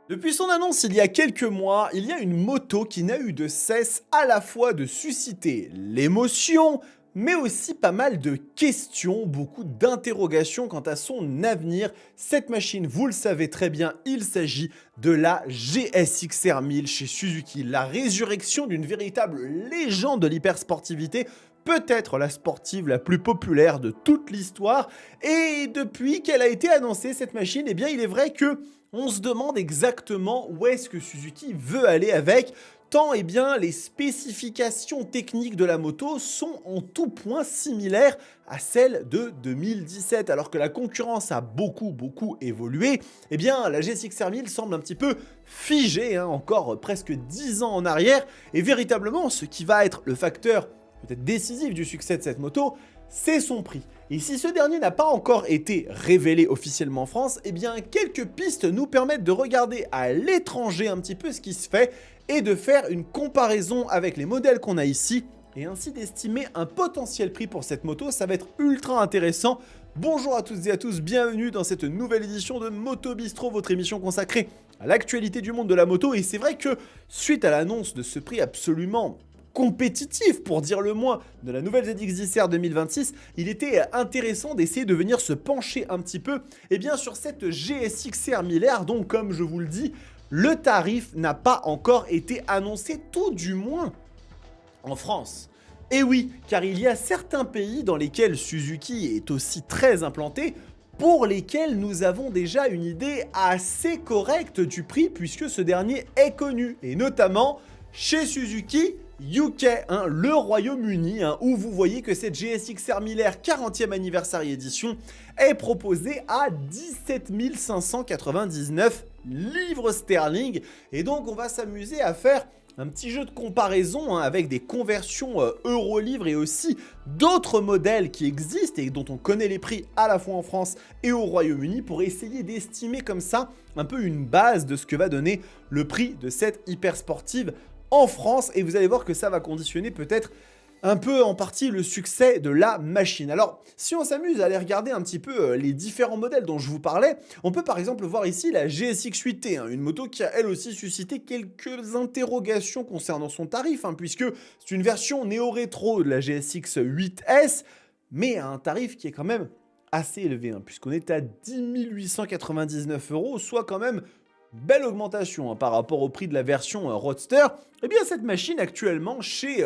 Depuis son annonce il y a quelques mois, il y a une moto qui n'a eu de cesse à la fois de susciter l'émotion, mais aussi pas mal de questions, beaucoup d'interrogations quant à son avenir. Cette machine, vous le savez très bien, il s'agit de la GSX-R 1000 chez Suzuki, la résurrection d'une véritable légende de l'hypersportivité, peut-être la sportive la plus populaire de toute l'histoire. Et depuis qu'elle a été annoncée, cette machine, eh bien il est vrai que on se demande exactement où est-ce que Suzuki veut aller avec, tant eh bien, les spécifications techniques de la moto sont en tout point similaires à celles de 2017. Alors que la concurrence a beaucoup évolué, eh bien, la GSX-R 1000 semble un petit peu figée, encore presque 10 ans en arrière. Et véritablement, ce qui va être le facteur peut-être décisif du succès de cette moto, c'est son prix. Et si ce dernier n'a pas encore été révélé officiellement en France, eh bien quelques pistes nous permettent de regarder à l'étranger un petit peu ce qui se fait et de faire une comparaison avec les modèles qu'on a ici et ainsi d'estimer un potentiel prix pour cette moto. Ça va être ultra intéressant. Bonjour à toutes et à tous, bienvenue dans cette nouvelle édition de Moto Bistro, votre émission consacrée à l'actualité du monde de la moto. Et c'est vrai que suite à l'annonce de ce prix absolument compétitif, pour dire le moins, de la nouvelle ZX-10R 2026, il était intéressant d'essayer de venir se pencher un petit peu sur cette GSX-R 1000R. Donc comme je vous le dis, le tarif n'a pas encore été annoncé, tout du moins en France. Et oui, car il y a certains pays dans lesquels Suzuki est aussi très implanté, pour lesquels nous avons déjà une idée assez correcte du prix, puisque ce dernier est connu, et notamment chez Suzuki UK, le Royaume-Uni, où vous voyez que cette GSX-R 1000R 40e anniversaire édition est proposée à 17 599 livres sterling. Et donc on va s'amuser à faire un petit jeu de comparaison avec des conversions euro-livres et aussi d'autres modèles qui existent et dont on connaît les prix à la fois en France et au Royaume-Uni pour essayer d'estimer comme ça un peu une base de ce que va donner le prix de cette hyper sportive en France. Et vous allez voir que ça va conditionner peut-être un peu en partie le succès de la machine. Alors, si on s'amuse à aller regarder un petit peu les différents modèles dont je vous parlais, on peut par exemple voir ici la GSX 8T, une moto qui a elle aussi suscité quelques interrogations concernant son tarif, puisque c'est une version néo-rétro de la GSX 8S, mais à un tarif qui est quand même assez élevé, puisqu'on est à 10 899 €, soit quand même belle augmentation par rapport au prix de la version Roadster. Eh bien cette machine actuellement chez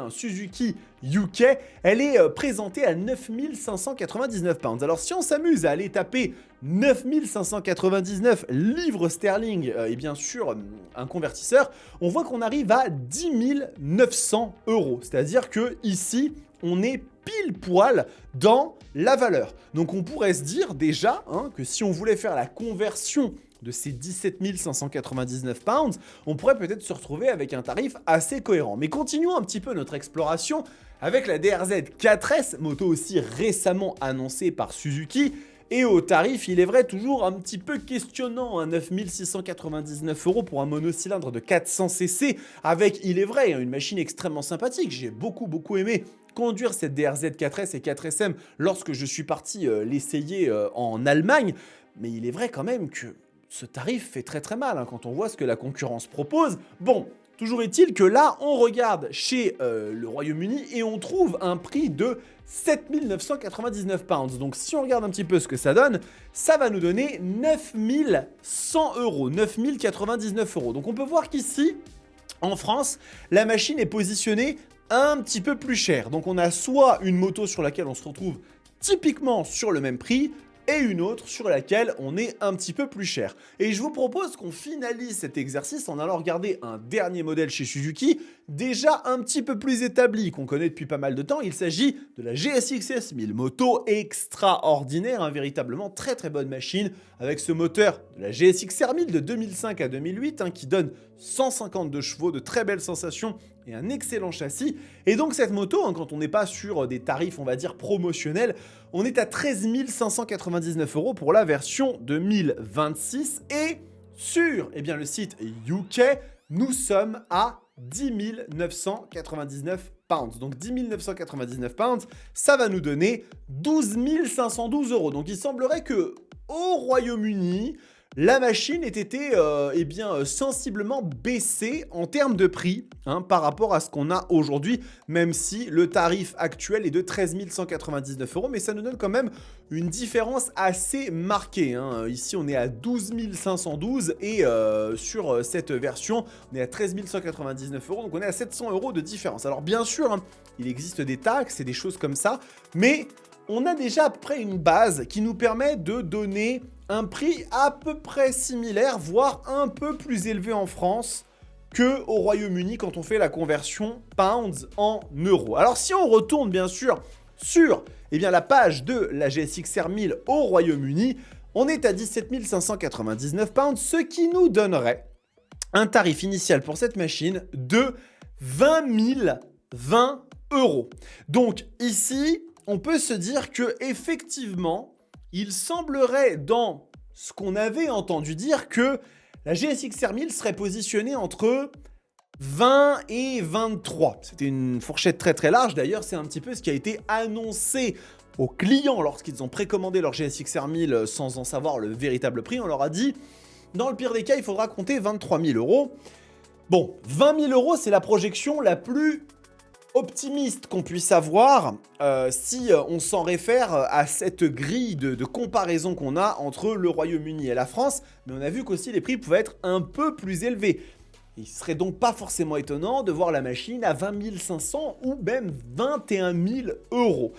Suzuki UK, elle est présentée à 9 599 pounds. Alors si on s'amuse à aller taper 9 599 livres sterling sur un convertisseur, on voit qu'on arrive à 10 900 €. C'est-à-dire que ici, on est pile poil dans la valeur. Donc on pourrait se dire déjà que si on voulait faire la conversion de ces 17 599 pounds, on pourrait peut-être se retrouver avec un tarif assez cohérent. Mais continuons un petit peu notre exploration avec la DRZ 4S, moto aussi récemment annoncée par Suzuki, et au tarif, il est vrai, toujours un petit peu questionnant, 9 699 € pour un monocylindre de 400 cc, avec, il est vrai, une machine extrêmement sympathique. J'ai beaucoup aimé conduire cette DRZ 4S et 4SM lorsque je suis parti l'essayer en Allemagne, mais il est vrai quand même que ce tarif fait très mal quand on voit ce que la concurrence propose. Bon, toujours est-il que là, on regarde chez le Royaume-Uni et on trouve un prix de 7 999 pounds. Donc si on regarde un petit peu ce que ça donne, ça va nous donner 9 100 €, 9 099 €. Donc on peut voir qu'ici, en France, la machine est positionnée un petit peu plus cher. Donc on a soit une moto sur laquelle on se retrouve typiquement sur le même prix, et une autre sur laquelle on est un petit peu plus cher. Et je vous propose qu'on finalise cet exercice en allant regarder un dernier modèle chez Suzuki, déjà un petit peu plus établi, qu'on connaît depuis pas mal de temps. Il s'agit de la GSX-S 1000, moto extraordinaire, véritablement très bonne machine, avec ce moteur de la GSX-R 1000 de 2005 à 2008, qui donne 152 chevaux, de très belles sensations et un excellent châssis. Et donc cette moto, quand on n'est pas sur des tarifs, on va dire, promotionnels, on est à 13 599 € pour la version 2026. Et sur le site UK, nous sommes à 10 999 pounds. Donc 10 999 pounds, ça va nous donner 12 512 €. Donc il semblerait que au Royaume-Uni, la machine ait été eh bien, sensiblement baissée en termes de prix hein, par rapport à ce qu'on a aujourd'hui, même si le tarif actuel est de 13 199 €, mais ça nous donne quand même une différence assez marquée. Hein. Ici, on est à 12 512 et sur cette version, on est à 13 199 €, donc on est à 700 € de différence. Alors bien sûr, hein, il existe des taxes et des choses comme ça, mais on a déjà à peu près une base qui nous permet de donner un prix à peu près similaire, voire un peu plus élevé en France qu'au Royaume-Uni quand on fait la conversion pounds en euros. Alors si on retourne bien sûr sur eh bien, la page de la GSX-R 1000 au Royaume-Uni, on est à 17 599 pounds, ce qui nous donnerait un tarif initial pour cette machine de 20 020 €. Donc ici, on peut se dire que effectivement, il semblerait dans ce qu'on avait entendu dire que la GSX-R 1000 serait positionnée entre 20 et 23. C'était une fourchette très très large. D'ailleurs, c'est un petit peu ce qui a été annoncé aux clients lorsqu'ils ont précommandé leur GSX-R 1000 sans en savoir le véritable prix. On leur a dit, dans le pire des cas, il faudra compter 23 000 €. Bon, 20 000 €, c'est la projection la plus optimiste qu'on puisse avoir si on s'en réfère à cette grille de comparaison qu'on a entre le Royaume-Uni et la France, mais on a vu qu'aussi les prix pouvaient être un peu plus élevés. Il serait donc pas forcément étonnant de voir la machine à 20 500 ou même 21 000 €.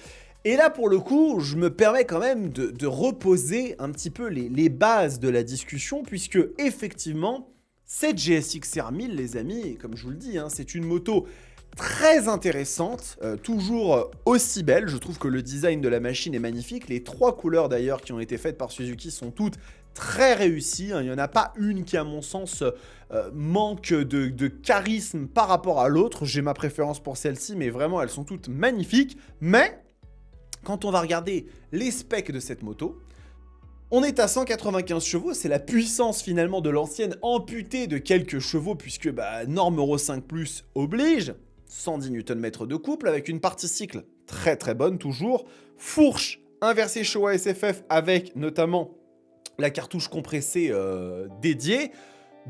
Et là, pour le coup, je me permets quand même de reposer un petit peu les bases de la discussion, puisque effectivement, cette GSX-R 1000, les amis, comme je vous le dis, hein, c'est une moto très intéressante, toujours aussi belle. Je trouve que le design de la machine est magnifique. Les 3 couleurs d'ailleurs qui ont été faites par Suzuki sont toutes très réussies. Hein. Il n'y en a pas une qui, à mon sens, manque de charisme par rapport à l'autre. J'ai ma préférence pour celle-ci, mais vraiment, elles sont toutes magnifiques. Mais quand on va regarder les specs de cette moto, on est à 195 chevaux, c'est la puissance finalement de l'ancienne amputée de quelques chevaux puisque norme Euro 5+ oblige, 110 Nm de couple avec une partie cycle très très bonne toujours, fourche inversée Showa SFF avec notamment la cartouche compressée dédiée,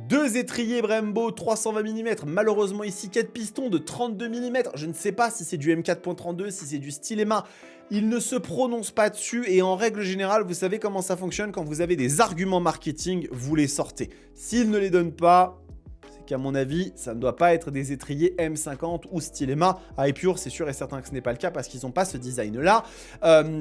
2 étriers Brembo 320 mm, malheureusement ici 4 pistons de 32 mm, je ne sais pas si c'est du M4.32, si c'est du Stylema, il ne se prononce pas dessus et en règle générale, vous savez comment ça fonctionne, quand vous avez des arguments marketing, vous les sortez. S'il ne les donne pas, c'est qu'à mon avis, ça ne doit pas être des étriers M50 ou Stylema. À Epure, c'est sûr et certain que ce n'est pas le cas parce qu'ils n'ont pas ce design-là.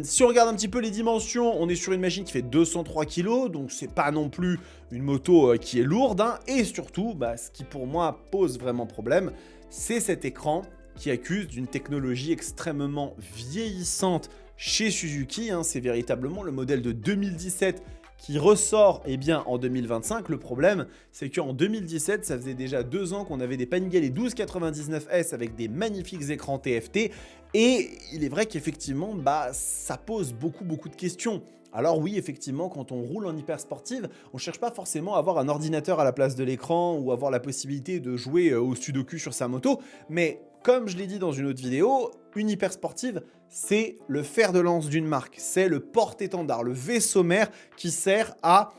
Si on regarde un petit peu les dimensions, on est sur une machine qui fait 203 kg, donc c'est pas non plus une moto qui est lourde. Hein. Et surtout, ce qui pour moi pose vraiment problème, c'est cet écran qui accuse d'une technologie extrêmement vieillissante chez Suzuki. Hein. C'est véritablement le modèle de 2017 qui ressort en 2025. Le problème, c'est qu'en 2017, ça faisait déjà 2 ans qu'on avait des Panigale 1299S avec des magnifiques écrans TFT. Et il est vrai qu'effectivement, ça pose beaucoup de questions. Alors oui, effectivement, quand on roule en hyper sportive, on ne cherche pas forcément à avoir un ordinateur à la place de l'écran ou avoir la possibilité de jouer au Sudoku sur sa moto, mais comme je l'ai dit dans une autre vidéo, une hyper sportive, c'est le fer de lance d'une marque, c'est le porte-étendard, le vaisseau mère qui sert à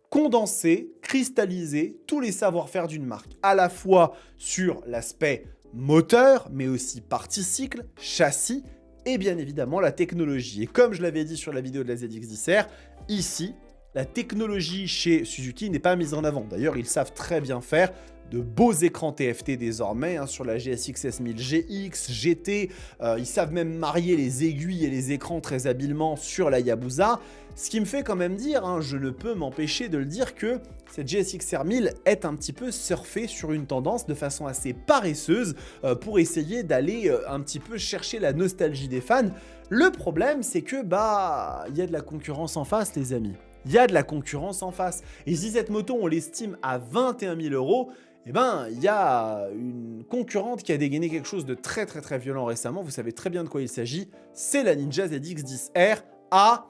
condenser, cristalliser tous les savoir-faire d'une marque, à la fois sur l'aspect moteur, mais aussi partie cycle, châssis, et bien évidemment la technologie. Et comme je l'avais dit sur la vidéo de la ZX10R, ici, la technologie chez Suzuki n'est pas mise en avant. D'ailleurs, ils savent très bien faire de beaux écrans TFT désormais hein, sur la GSX S1000 GX, GT. Ils savent même marier les aiguilles et les écrans très habilement sur la Yabusa. Ce qui me fait quand même dire, hein, je ne peux m'empêcher de le dire, que cette GSX R 1000 est un petit peu surfée sur une tendance de façon assez paresseuse pour essayer d'aller un petit peu chercher la nostalgie des fans. Le problème, c'est que il y a de la concurrence en face, les amis. Il y a de la concurrence en face. Et si cette moto, on l'estime à 21 000 €, il y a une concurrente qui a dégainé quelque chose de très violent récemment. Vous savez très bien de quoi il s'agit. C'est la Ninja ZX10R à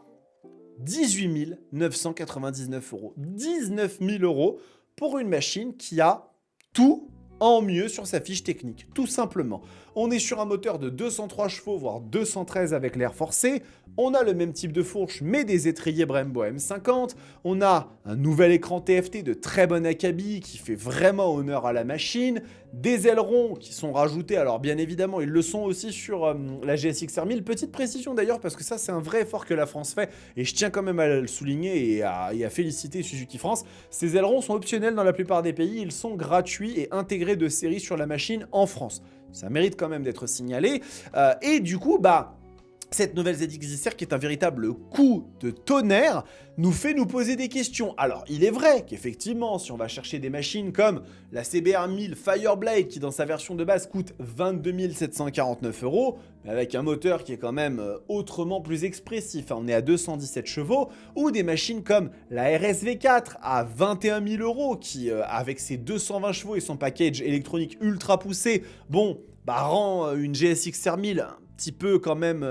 18 999 €. 19 000 € pour une machine qui a tout en mieux sur sa fiche technique, tout simplement. On est sur un moteur de 203 chevaux, voire 213 avec l'air forcé. On a le même type de fourche, mais des étriers Brembo M50. On a un nouvel écran TFT de très bon acabit qui fait vraiment honneur à la machine. Des ailerons qui sont rajoutés, alors bien évidemment, ils le sont aussi sur la GSX-R 1000. Petite précision d'ailleurs, parce que ça, c'est un vrai effort que la France fait, et je tiens quand même à le souligner et à féliciter Suzuki France. Ces ailerons sont optionnels dans la plupart des pays, ils sont gratuits et intégrés de série sur la machine en France. Ça mérite quand même d'être signalé. Et du coup, cette nouvelle ZX-10R, qui est un véritable coup de tonnerre, nous fait nous poser des questions. Alors, il est vrai qu'effectivement, si on va chercher des machines comme la CBR 1000 Fireblade, qui dans sa version de base coûte 22 749 €, mais avec un moteur qui est quand même autrement plus expressif, hein, on est à 217 chevaux, ou des machines comme la RSV4 à 21 000 €, qui, avec ses 220 chevaux et son package électronique ultra poussé, rend une GSX-R 1000 un petit peu quand même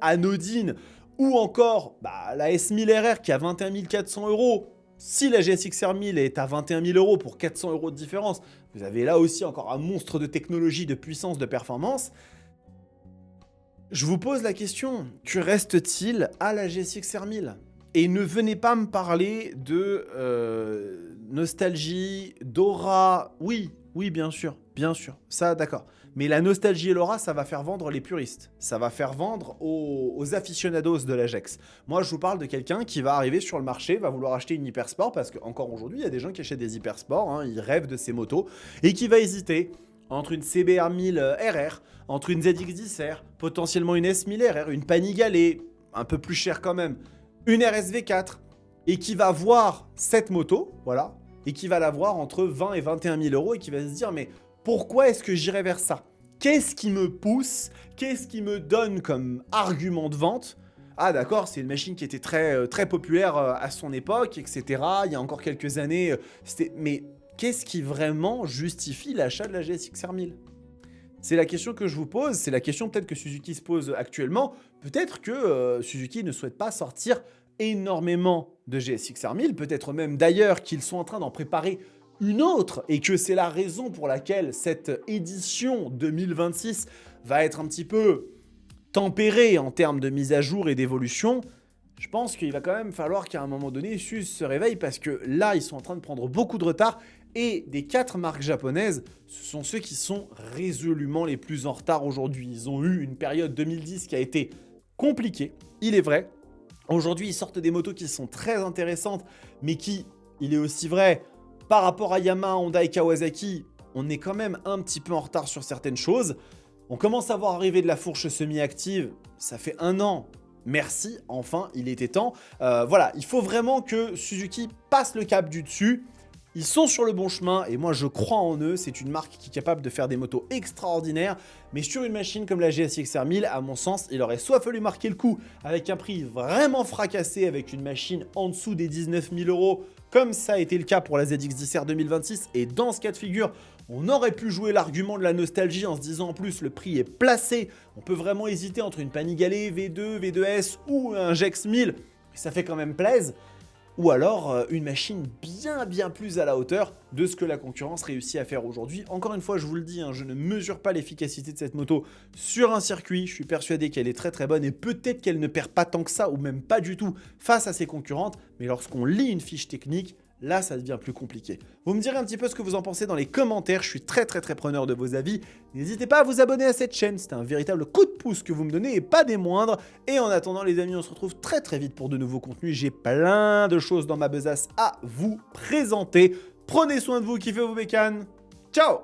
anodine, ou encore la S1000RR qui a 21 400 €. Si la GSX-R 1000 est à 21 000 € pour 400 € de différence, vous avez là aussi encore un monstre de technologie, de puissance, de performance. Je vous pose la question, que reste-t-il à la GSX-R 1000 ? Et ne venez pas me parler de nostalgie, d'aura. Oui, bien sûr, ça d'accord. Mais la nostalgie et l'aura, ça va faire vendre les puristes. Ça va faire vendre aux aficionados de la GEX. Moi, je vous parle de quelqu'un qui va arriver sur le marché, va vouloir acheter une hypersport, parce qu'encore aujourd'hui, il y a des gens qui achètent des hypersports, hein, ils rêvent de ces motos, et qui va hésiter entre une CBR 1000 RR, entre une ZX-10R, potentiellement une S1000RR, une Panigale, un peu plus chère quand même, une RSV4, et qui va voir cette moto, voilà, et qui va la voir entre 20 et 21 000 €, et qui va se dire, mais pourquoi est-ce que j'irais vers ça ? Qu'est-ce qui me pousse ? Qu'est-ce qui me donne comme argument de vente ? Ah d'accord, c'est une machine qui était très, très populaire à son époque, etc. Il y a encore quelques années, c'était... Mais qu'est-ce qui vraiment justifie l'achat de la GSX-R 1000 ? C'est la question que je vous pose, c'est la question peut-être que Suzuki se pose actuellement. Peut-être que Suzuki ne souhaite pas sortir énormément de GSX-R 1000, peut-être même d'ailleurs qu'ils sont en train d'en préparer une autre, et que c'est la raison pour laquelle cette édition 2026 va être un petit peu tempérée en termes de mise à jour et d'évolution. Je pense qu'il va quand même falloir qu'à un moment donné, SUS se réveille, parce que là, ils sont en train de prendre beaucoup de retard, et des 4 marques japonaises, ce sont ceux qui sont résolument les plus en retard aujourd'hui. Ils ont eu une période 2010 qui a été compliquée, il est vrai. Aujourd'hui, ils sortent des motos qui sont très intéressantes, mais qui, il est aussi vrai, par rapport à Yamaha, Honda et Kawasaki, on est quand même un petit peu en retard sur certaines choses. On commence à voir arriver de la fourche semi-active, ça fait 1 an. Merci, enfin, il était temps. Voilà, il faut vraiment que Suzuki passe le cap du dessus. Ils sont sur le bon chemin, et moi je crois en eux. C'est une marque qui est capable de faire des motos extraordinaires, mais sur une machine comme la GSX-R 1000, à mon sens, il aurait soit fallu marquer le coup avec un prix vraiment fracassé, avec une machine en dessous des 19 000 €, comme ça a été le cas pour la ZX-10R 2026, et dans ce cas de figure, on aurait pu jouer l'argument de la nostalgie en se disant en plus le prix est placé, on peut vraiment hésiter entre une Panigale V2, V2S ou un GEX 1000, ça fait quand même plaisir. Ou alors une machine bien plus à la hauteur de ce que la concurrence réussit à faire aujourd'hui. Encore une fois, je vous le dis, hein, je ne mesure pas l'efficacité de cette moto sur un circuit. Je suis persuadé qu'elle est très bonne, et peut-être qu'elle ne perd pas tant que ça, ou même pas du tout, face à ses concurrentes. Mais lorsqu'on lit une fiche technique, là, ça devient plus compliqué. Vous me direz un petit peu ce que vous en pensez dans les commentaires. Je suis très preneur de vos avis. N'hésitez pas à vous abonner à cette chaîne. C'est un véritable coup de pouce que vous me donnez, et pas des moindres. Et en attendant, les amis, on se retrouve très vite pour de nouveaux contenus. J'ai plein de choses dans ma besace à vous présenter. Prenez soin de vous, kiffez vos bécanes. Ciao!